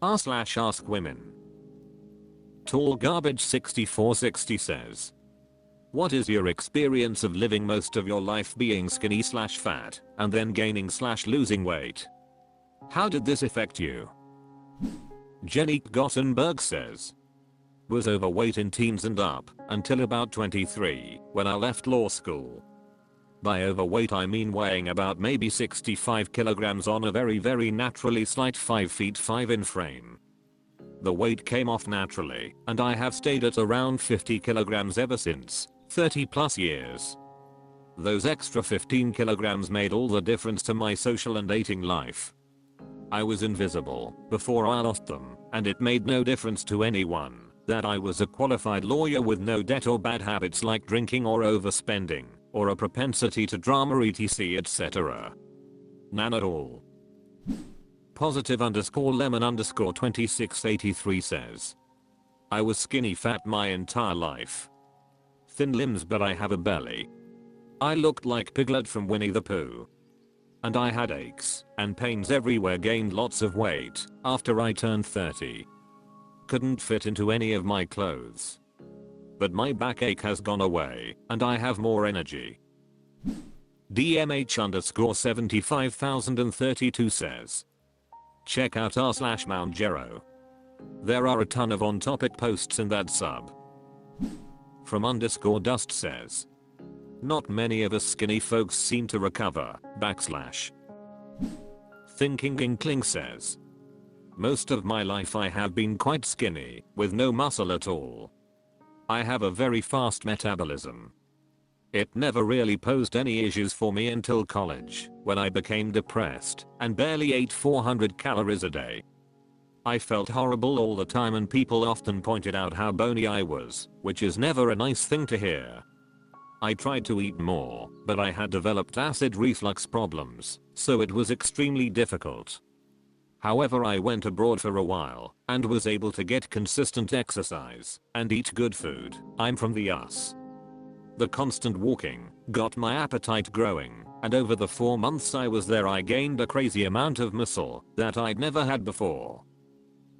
r/AskWomen. Tall Garbage 6460 says, what is your experience of living most of your life being skinny/fat and then gaining/losing weight? How did this affect you? Jenny Gottenberg says, was overweight in teens and up until about 23 when I left law school. By overweight I mean weighing about maybe 65 kilograms on a very naturally slight 5 feet 5 in frame. The weight came off naturally and I have stayed at around 50 kilograms ever since, 30 plus years. Those extra 15 kilograms made all the difference to my social and dating life. I was invisible before I lost them, and it made no difference to anyone that I was a qualified lawyer with no debt or bad habits like drinking or overspending, or a propensity to drama etc etc. None at all. Positive_lemon_2683 says, I was skinny fat my entire life. Thin limbs but I have a belly. I looked like Piglet from Winnie the Pooh. And I had aches and pains everywhere, gained lots of weight after I turned 30. Couldn't fit into any of my clothes. But my backache has gone away and I have more energy. DMH_75032 says, check out r/Mount Gero. There are a ton of on-topic posts in that sub. From _Dust says, not many of us skinny folks seem to recover, / Thinking Inkling says, most of my life I have been quite skinny, with no muscle at all. I have a very fast metabolism. It never really posed any issues for me until college, when I became depressed and barely ate 400 calories a day. I felt horrible all the time and people often pointed out how bony I was, which is never a nice thing to hear. I tried to eat more, but I had developed acid reflux problems, so it was extremely difficult. However, I went abroad for a while and was able to get consistent exercise and eat good food. I'm from the US. The constant walking got my appetite growing, and over the 4 months I was there I gained a crazy amount of muscle that I'd never had before.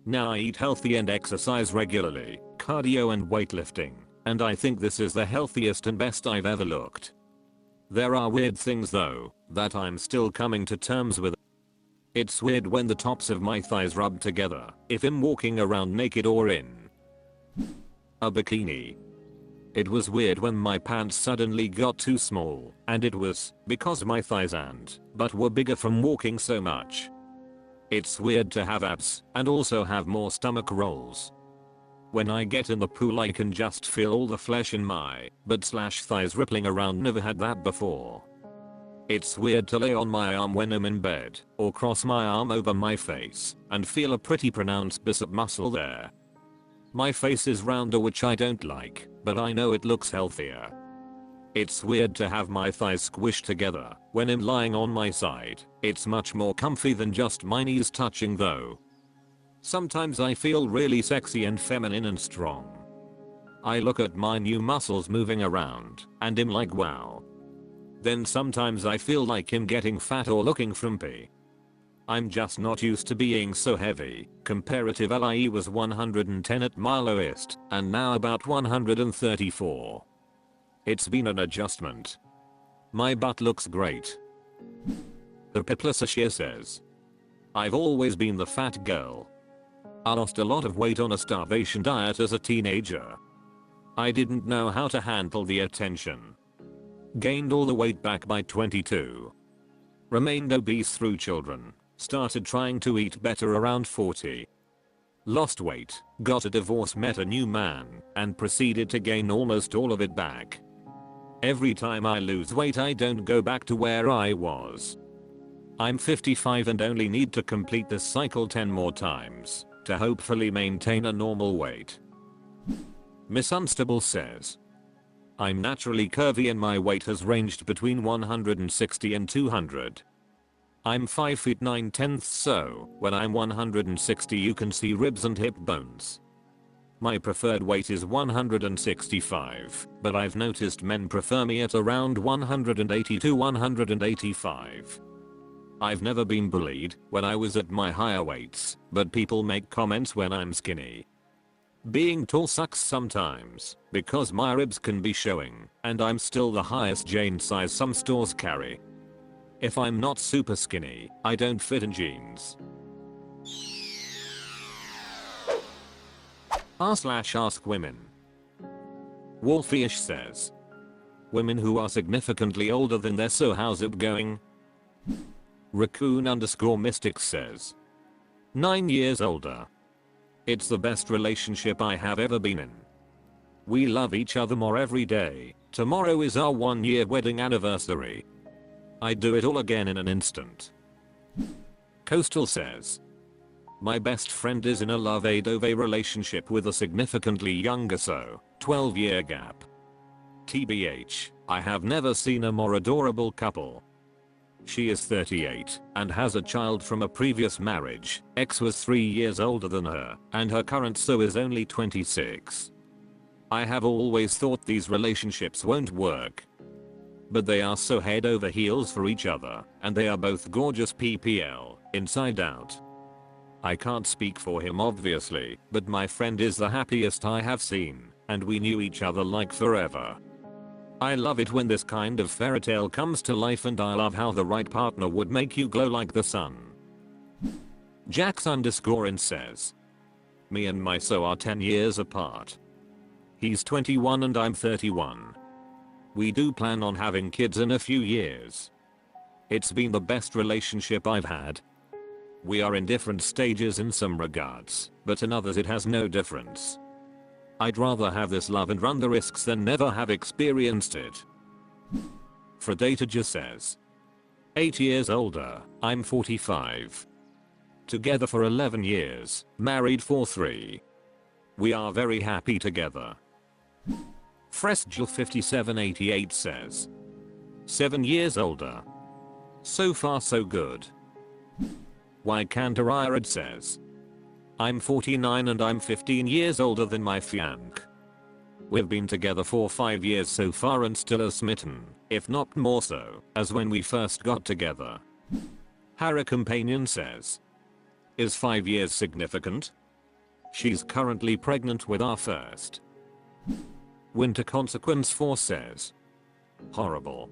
Now I eat healthy and exercise regularly, cardio and weightlifting, and I think this is the healthiest and best I've ever looked. There are weird things though that I'm still coming to terms with. It's weird when the tops of my thighs rub together if I'm walking around naked or in a bikini. It was weird when my pants suddenly got too small, and it was because my thighs but were bigger from walking so much. It's weird to have abs and also have more stomach rolls. When I get in the pool I can just feel all the flesh in my butt/thighs rippling around, never had that before. It's weird to lay on my arm when I'm in bed, or cross my arm over my face and feel a pretty pronounced bicep muscle there. My face is rounder, which I don't like, but I know it looks healthier. It's weird to have my thighs squished together when I'm lying on my side. It's much more comfy than just my knees touching though. Sometimes I feel really sexy and feminine and strong. I look at my new muscles moving around and I'm like wow. Then sometimes I feel like I'm getting fat or looking frumpy. I'm just not used to being so heavy. Comparative LIE was 110 at my lowest and now about 134. It's been an adjustment. My butt looks great. The Piplasashia says, I've always been the fat girl. I lost a lot of weight on a starvation diet as a teenager. I didn't know how to handle the attention. Gained all the weight back by 22. Remained obese through children. Started trying to eat better around 40. Lost weight, got a divorce, met a new man, and proceeded to gain almost all of it back. Every time I lose weight I don't go back to where I was. I'm 55 and only need to complete this cycle 10 more times to hopefully maintain a normal weight. Miss Unstable says, I'm naturally curvy and my weight has ranged between 160 and 200. I'm 5 feet 9/10, so when I'm 160 you can see ribs and hip bones. My preferred weight is 165, but I've noticed men prefer me at around 180 to 185. I've never been bullied when I was at my higher weights, but people make comments when I'm skinny. Being tall sucks sometimes because my ribs can be showing and I'm still the highest Jane size some stores carry. If I'm not super skinny, I don't fit in jeans. r/AskWomen. Wolfish says, women who are significantly older than their so how's it going? Raccoon_Mystics says, 9 years older. It's the best relationship I have ever been in. We love each other more every day. Tomorrow is our 1-year wedding anniversary. I'd do it all again in an instant. Coastal says, my best friend is in a love-adove relationship with a significantly younger 12-year gap. TBH, I have never seen a more adorable couple. She is 38 and has a child from a previous marriage. Ex was 3 years older than her and her current so is only 26. I have always thought these relationships won't work. But they are so head over heels for each other and they are both gorgeous PPL, inside out. I can't speak for him obviously, but my friend is the happiest I have seen and we knew each other like forever. I love it when this kind of fairy tale comes to life and I love how the right partner would make you glow like the sun. Jax_in says, me and my so are 10 years apart. He's 21 and I'm 31. We do plan on having kids in a few years. It's been the best relationship I've had. We are in different stages in some regards, but in others it has no difference. I'd rather have this love and run the risks than never have experienced it. Fredata says, 8 years older, I'm 45. Together for 11 years, married for 3. We are very happy together. Fresgel5788 says, 7 years older. So far so good. Cantarad says, I'm 49 and I'm 15 years older than my fiancé. We've been together for 5 years so far and still as smitten, if not more so, as when we first got together. Hara Companion says, is 5 years significant? She's currently pregnant with our first. Winter Consequence 4 says, horrible.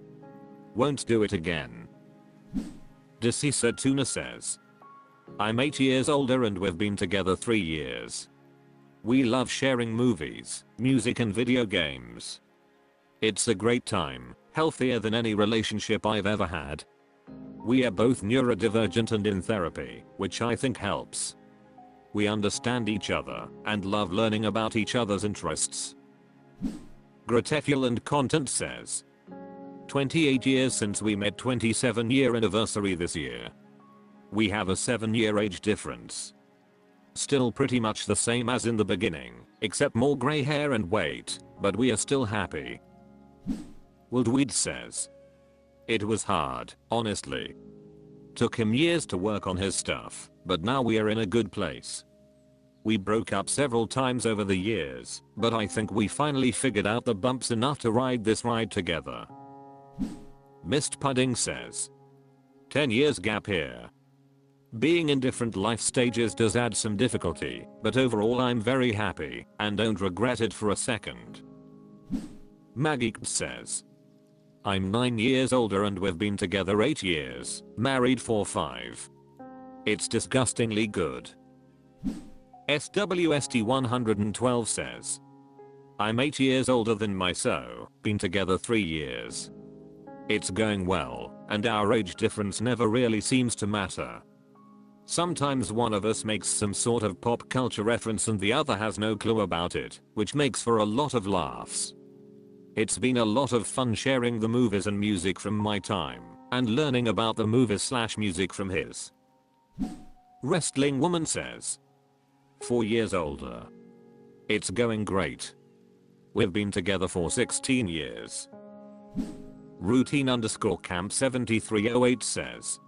Won't do it again. Decisa Tuna says, I'm 8 years older and we've been together 3 years. We love sharing movies, music and video games. It's a great time, healthier than any relationship I've ever had. We are both neurodivergent and in therapy, which I think helps. We understand each other and love learning about each other's interests. Gratefulant Content says, 28 years since we met, 27-year anniversary this year. We have a 7-year age difference. Still pretty much the same as in the beginning, except more grey hair and weight, but we are still happy. Wildweed says, it was hard, honestly. Took him years to work on his stuff, but now we are in a good place. We broke up several times over the years, but I think we finally figured out the bumps enough to ride this ride together. Mist Pudding says, 10 years gap here. Being in different life stages does add some difficulty, but overall I'm very happy and don't regret it for a second. Maggie says, I'm 9 years older and we've been together 8 years, married for 5. It's disgustingly good. SWST112 says, I'm 8 years older than my so, been together 3 years. It's going well, and our age difference never really seems to matter. Sometimes one of us makes some sort of pop culture reference and the other has no clue about it, which makes for a lot of laughs. It's been a lot of fun sharing the movies and music from my time, and learning about the movies/music from his. Wrestling Woman says, 4 years older. It's going great. We've been together for 16 years. Routine_camp7308 says,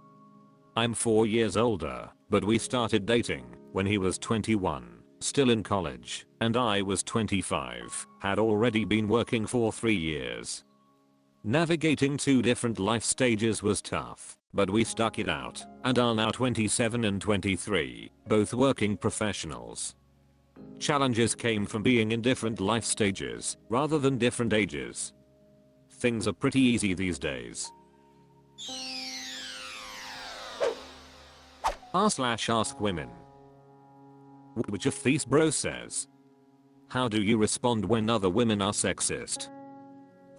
I'm 4 years older, but we started dating when he was 21, still in college, and I was 25, had already been working for 3 years. Navigating 2 different life stages was tough, But we stuck it out and are now 27 and 23, both working professionals. Challenges came from being in different life stages rather than different ages. Things are pretty easy these days. r/AskWomen. Which of these bro says? How do you respond when other women are sexist?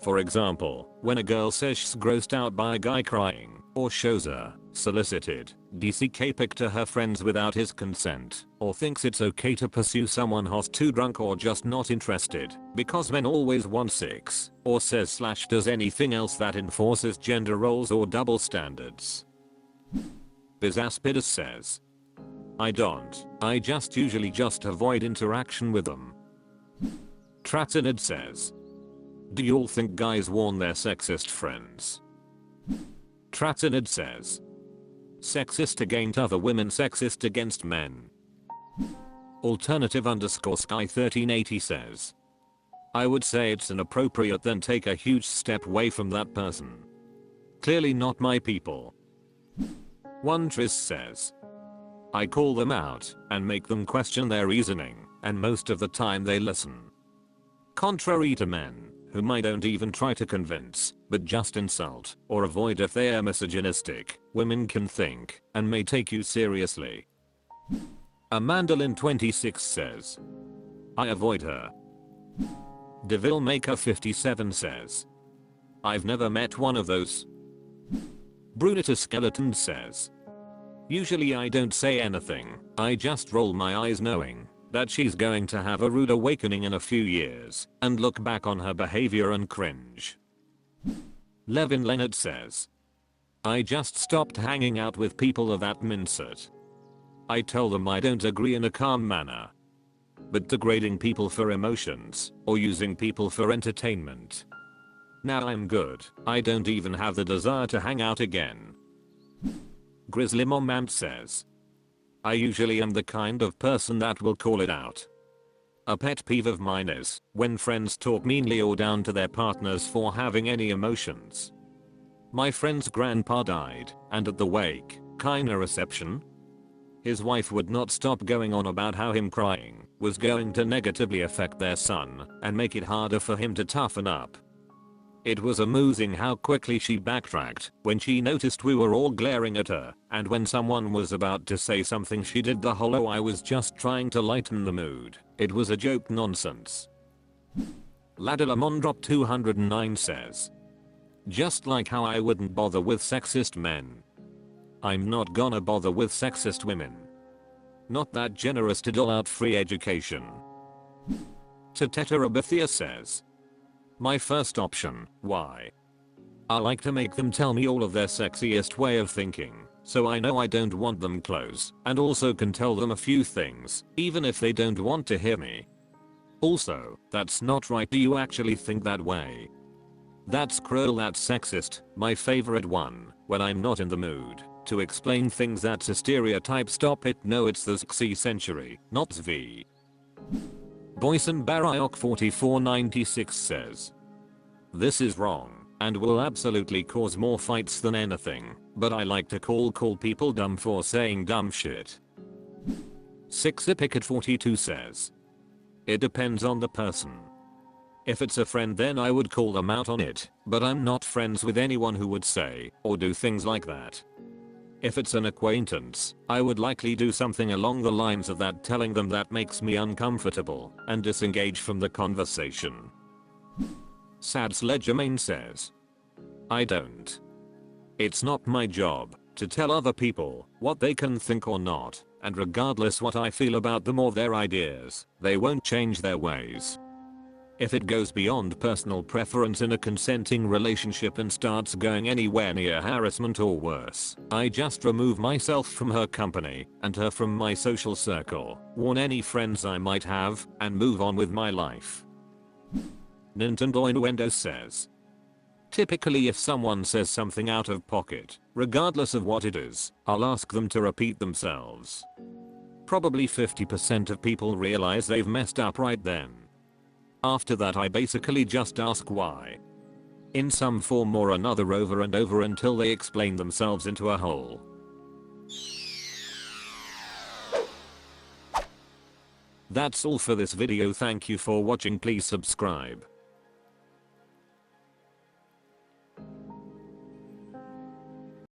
For example, when a girl says she's grossed out by a guy crying, or shows a solicited DCK pic to her friends without his consent, or thinks it's okay to pursue someone who's too drunk or just not interested, because men always want sex, or says/does anything else that enforces gender roles or double standards. Bizaspidus says, I don't, I just usually just avoid interaction with them. Tratinid says, do you all think guys warn their sexist friends? Tratinid says, sexist against other women, sexist against men. Alternative_Sky1380 says, I would say it's inappropriate, then take a huge step away from that person. Clearly not my people. One Tris says, I call them out and make them question their reasoning, and most of the time they listen. Contrary to men, whom I don't even try to convince, but just insult or avoid if they are misogynistic, women can think and may take you seriously. Amandalyn26 says, I avoid her. Devilmaker57 says, I've never met one of those. Brunita Skeleton says, usually I don't say anything, I just roll my eyes knowing that she's going to have a rude awakening in a few years and look back on her behavior and cringe. Levin Leonard says, I just stopped hanging out with people of that mindset. I tell them I don't agree in a calm manner. But degrading people for emotions or using people for entertainment. Now I'm good, I don't even have the desire to hang out again. Grizzly Momant says, I usually am the kind of person that will call it out. A pet peeve of mine is when friends talk meanly or down to their partners for having any emotions. My friend's grandpa died, and at the wake, kinda reception, his wife would not stop going on about how him crying was going to negatively affect their son and make it harder for him to toughen up. It was amusing how quickly she backtracked when she noticed we were all glaring at her, and when someone was about to say something she did the whole "oh, I was just trying to lighten the mood, it was a joke" nonsense. Ladalamondrop 209 says, just like how I wouldn't bother with sexist men, I'm not gonna bother with sexist women. Not that generous to dole out free education. Teteterabithia says, my first option, why? I like to make them tell me all of their sexiest way of thinking, so I know I don't want them close, and also can tell them a few things, even if they don't want to hear me. Also, that's not right. Do you actually think that way? That's cruel, that's sexist. My favorite one, when I'm not in the mood to explain things, that's a stereotype. Stop it. No, it's the sexy century, not Zv. Boyson Baraok 4496 says, this is wrong and will absolutely cause more fights than anything, but I like to call people dumb for saying dumb shit. 6ipicket42 says, it depends on the person. If it's a friend, then I would call them out on it, but I'm not friends with anyone who would say or do things like that. If it's an acquaintance, I would likely do something along the lines of that, telling them that makes me uncomfortable, and disengage from the conversation. Sad Sledgermain says, I don't. It's not my job to tell other people what they can think or not, and regardless what I feel about them or their ideas, they won't change their ways. If it goes beyond personal preference in a consenting relationship and starts going anywhere near harassment or worse, I just remove myself from her company and her from my social circle, warn any friends I might have, and move on with my life. Nintendo Innuendo says, typically if someone says something out of pocket, regardless of what it is, I'll ask them to repeat themselves. Probably 50% of people realize they've messed up right then. After that I basically just ask why. in some form or another over and over until they explain themselves into a hole. That's all for this video. Thank you for watching. Please subscribe.